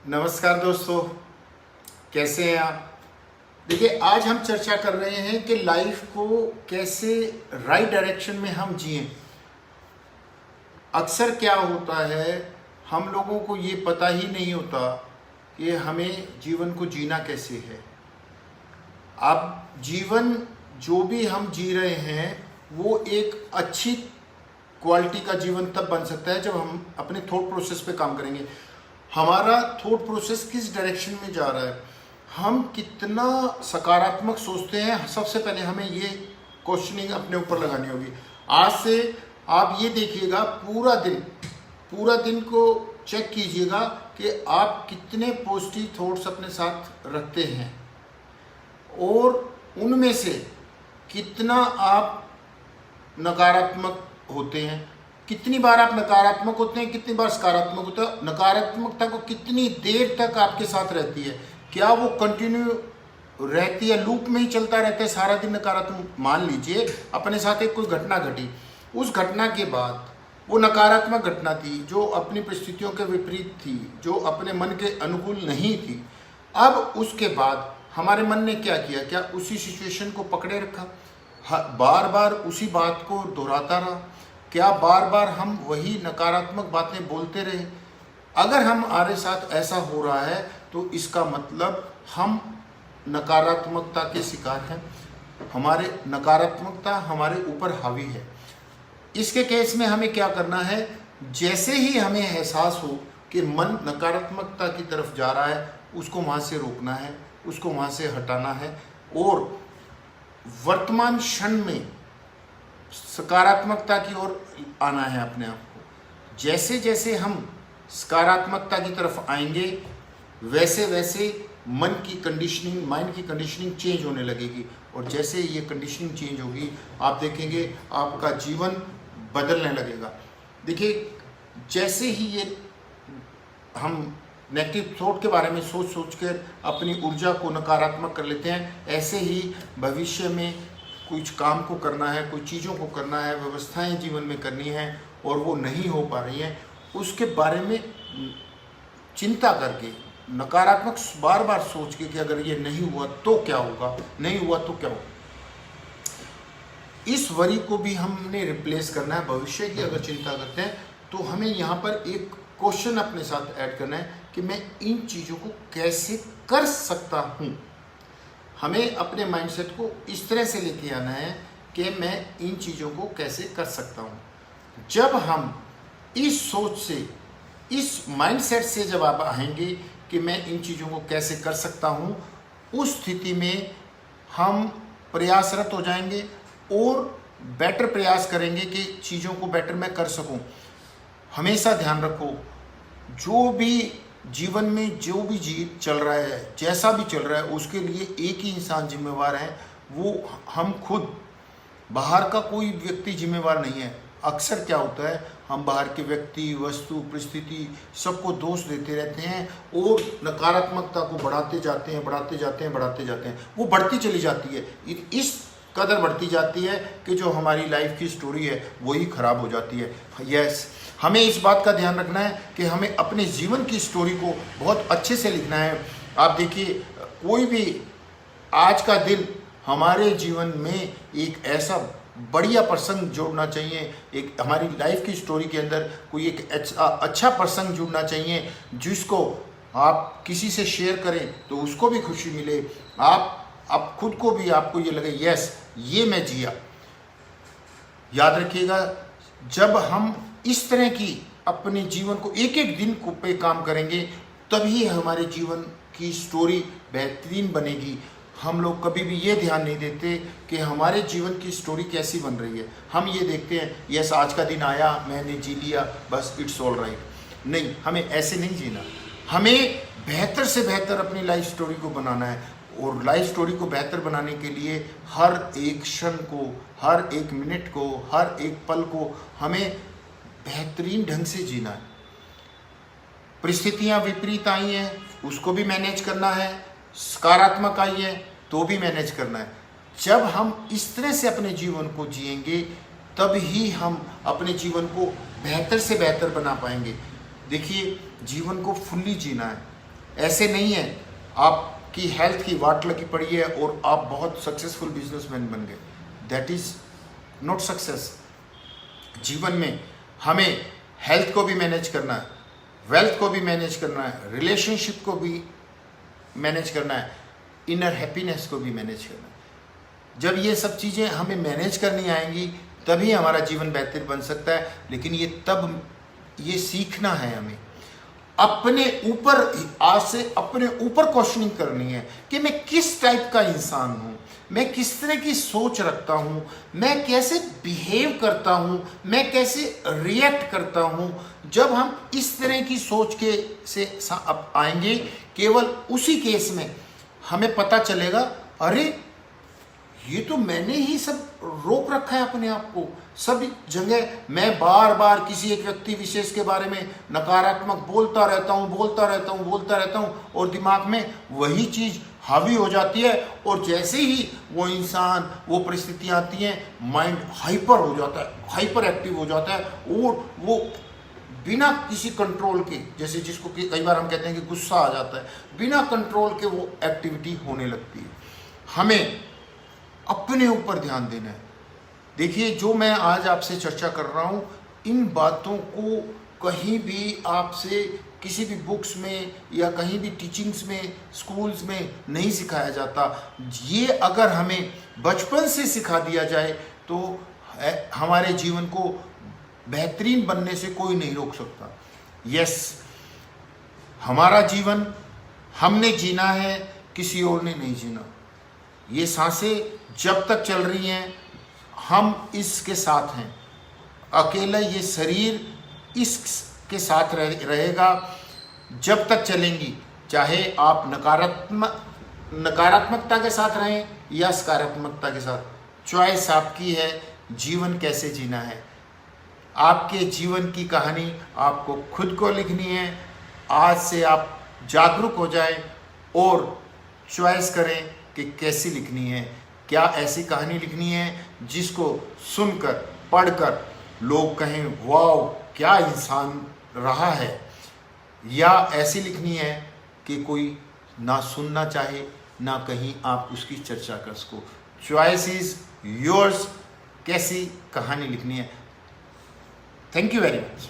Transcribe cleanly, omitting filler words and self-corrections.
नमस्कार दोस्तों, कैसे हैं आप। देखिए, आज हम चर्चा कर रहे हैं कि लाइफ को कैसे राइट डायरेक्शन में हम जिएं। अक्सर क्या होता है, हम लोगों को ये पता ही नहीं होता कि हमें जीवन को जीना कैसे है। अब जीवन जो भी हम जी रहे हैं वो एक अच्छी क्वालिटी का जीवन तब बन सकता है जब हम अपने थॉट प्रोसेस पे काम करेंगे। हमारा थॉट प्रोसेस किस डायरेक्शन में जा रहा है, हम कितना सकारात्मक सोचते हैं। सबसे पहले हमें ये क्वेश्चनिंग अपने ऊपर लगानी होगी। आज से आप ये देखिएगा, पूरा दिन को चेक कीजिएगा कि आप कितने पॉजिटिव थॉट्स अपने साथ रखते हैं और उनमें से कितना आप नकारात्मक होते हैं। कितनी बार आप नकारात्मक होते हैं, कितनी बार सकारात्मक होते हैं। नकारात्मकता को कितनी देर तक आपके साथ रहती है, क्या वो कंटिन्यू रहती है, लूप में ही चलता रहता है सारा दिन नकारात्मक। मान लीजिए अपने साथ एक कोई घटना घटी, उस घटना के बाद वो नकारात्मक घटना थी जो अपनी परिस्थितियों के विपरीत थी, जो अपने मन के अनुकूल नहीं थी। अब उसके बाद हमारे मन ने क्या किया, क्या उसी सिचुएशन को पकड़े रखा, बार बार उसी बात को दोहराता रहा, क्या बार बार हम वही नकारात्मक बातें बोलते रहे। अगर हमारे साथ ऐसा हो रहा है तो इसका मतलब हम नकारात्मकता के शिकार हैं, हमारे नकारात्मकता हमारे ऊपर हावी है। इसके केस में हमें क्या करना है, जैसे ही हमें एहसास हो कि मन नकारात्मकता की तरफ जा रहा है, उसको वहाँ से रोकना है, उसको वहाँ से हटाना है और वर्तमान क्षण में सकारात्मकता की ओर आना है अपने आप को। जैसे जैसे हम सकारात्मकता की तरफ आएंगे वैसे वैसे मन की कंडीशनिंग, माइंड की कंडीशनिंग चेंज होने लगेगी और जैसे ये कंडीशनिंग चेंज होगी आप देखेंगे आपका जीवन बदलने लगेगा। देखिए, जैसे ही ये हम नेगेटिव थॉट के बारे में सोच कर अपनी ऊर्जा को नकारात्मक कर लेते हैं, ऐसे ही भविष्य में कुछ काम को करना है, कुछ चीज़ों को करना है, व्यवस्थाएं जीवन में करनी है और वो नहीं हो पा रही हैं, उसके बारे में चिंता करके नकारात्मक बार बार सोच के कि अगर ये नहीं हुआ तो क्या होगा, नहीं हुआ तो क्या होगा, इस वरी को भी हमने रिप्लेस करना है। भविष्य की अगर चिंता करते हैं तो हमें यहाँ पर एक क्वेश्चन अपने साथ ऐड करना है कि मैं इन चीज़ों को कैसे कर सकता हूँ। हमें अपने माइंडसेट को इस तरह से लेके आना है कि मैं इन चीज़ों को कैसे कर सकता हूँ। जब हम इस सोच से, इस माइंडसेट से जब आप आएंगे कि मैं इन चीज़ों को कैसे कर सकता हूँ, उस स्थिति में हम प्रयासरत हो जाएंगे और बेटर प्रयास करेंगे कि चीज़ों को बेटर मैं कर सकूँ। हमेशा ध्यान रखो, जो भी जीवन में जो भी चल रहा है, जैसा भी चल रहा है, उसके लिए एक ही इंसान जिम्मेवार है, वो हम खुद। बाहर का कोई व्यक्ति जिम्मेवार नहीं है। अक्सर क्या होता है, हम बाहर के व्यक्ति, वस्तु, परिस्थिति सबको दोष देते रहते हैं और नकारात्मकता को बढ़ाते जाते हैं, वो बढ़ती चली जाती है। इस कदर बढ़ती जाती है कि जो हमारी लाइफ की स्टोरी है वही खराब हो जाती है। यस, हमें इस बात का ध्यान रखना है कि हमें अपने जीवन की स्टोरी को बहुत अच्छे से लिखना है। आप देखिए, कोई भी आज का दिन हमारे जीवन में एक ऐसा बढ़िया प्रसंग जोड़ना चाहिए, एक हमारी लाइफ की स्टोरी के अंदर कोई एक अच्छा प्रसंग जुड़ना चाहिए जिसको आप किसी से शेयर करें तो उसको भी खुशी मिले, आप खुद को भी, आपको ये लगे यस ये मैं जिया। याद रखिएगा, जब हम इस तरह की अपने जीवन को एक एक दिन को पे काम करेंगे तभी हमारे जीवन की स्टोरी बेहतरीन बनेगी। हम लोग कभी भी ये ध्यान नहीं देते कि हमारे जीवन की स्टोरी कैसी बन रही है। हम ये देखते हैं यस आज का दिन आया, मैंने जी लिया, बस इट्स ऑल राइट। नहीं, हमें ऐसे नहीं जीना। हमें बेहतर से बेहतर अपनी लाइफ स्टोरी को बनाना है और लाइफ स्टोरी को बेहतर बनाने के लिए हर एक क्षण को, हर एक मिनट को, हर एक पल को हमें बेहतरीन ढंग से जीना है। परिस्थितियां विपरीत आई हैं, उसको भी मैनेज करना है। सकारात्मक आई है तो भी मैनेज करना है। जब हम इस तरह से अपने जीवन को जिएंगे तब ही हम अपने जीवन को बेहतर से बेहतर बना पाएंगे। देखिए, जीवन को फुल्ली जीना है, ऐसे नहीं है आपकी हेल्थ की वाट लगी पड़ी है और आप बहुत सक्सेसफुल बिजनेसमैन बन गए, दैट इज नॉट सक्सेस। जीवन में हमें हेल्थ को भी मैनेज करना है, वेल्थ को भी मैनेज करना है, रिलेशनशिप को भी मैनेज करना है, इनर हैप्पीनेस को भी मैनेज करना है। जब ये सब चीज़ें हमें मैनेज करनी आएंगी तभी हमारा जीवन बेहतर बन सकता है। लेकिन ये सीखना है हमें, अपने ऊपर आज से अपने ऊपर क्वेश्चनिंग करनी है कि मैं किस टाइप का इंसान हूँ, मैं किस तरह की सोच रखता हूँ, मैं कैसे बिहेव करता हूँ, मैं कैसे रिएक्ट करता हूँ। जब हम इस तरह की सोच के से अब आएंगे, केवल उसी केस में हमें पता चलेगा अरे ये तो मैंने ही सब रोक रखा है अपने आप को। सब जगह मैं बार बार किसी एक व्यक्ति विशेष के बारे में नकारात्मक बोलता रहता हूँ और दिमाग में वही चीज़ हावी हो जाती है। और जैसे ही वो इंसान वो परिस्थितियाँ आती हैं, माइंड हाइपर हो जाता है, हाइपर एक्टिव हो जाता है और वो बिना किसी कंट्रोल के, जैसे जिसको कई बार हम कहते हैं कि गुस्सा आ जाता है, बिना कंट्रोल के वो एक्टिविटी होने लगती है। हमें अपने ऊपर ध्यान देना है। देखिए, जो मैं आज आपसे चर्चा कर रहा हूँ, इन बातों को कहीं भी आपसे किसी भी बुक्स में या कहीं भी टीचिंग्स में, स्कूल्स में नहीं सिखाया जाता। ये अगर हमें बचपन से सिखा दिया जाए तो हमारे जीवन को बेहतरीन बनने से कोई नहीं रोक सकता। यस, हमारा जीवन हमने जीना है, किसी और ने नहीं जीना। ये सांसें जब तक चल रही हैं हम इसके साथ हैं, अकेला ये शरीर इसके साथ रहेगा जब तक चलेंगी। चाहे आप नकारात्मकता के साथ रहें या सकारात्मकता के साथ, चॉइस आपकी है जीवन कैसे जीना है। आपके जीवन की कहानी आपको खुद को लिखनी है। आज से आप जागरूक हो जाएं और चॉइस करें कि कैसी लिखनी है। क्या ऐसी कहानी लिखनी है जिसको सुनकर, पढ़कर लोग कहें वाओ क्या इंसान रहा है, या ऐसी लिखनी है कि कोई ना सुनना चाहे, ना कहीं आप उसकी चर्चा कर सको। चॉइस इज योर्स, कैसी कहानी लिखनी है। Thank you very much.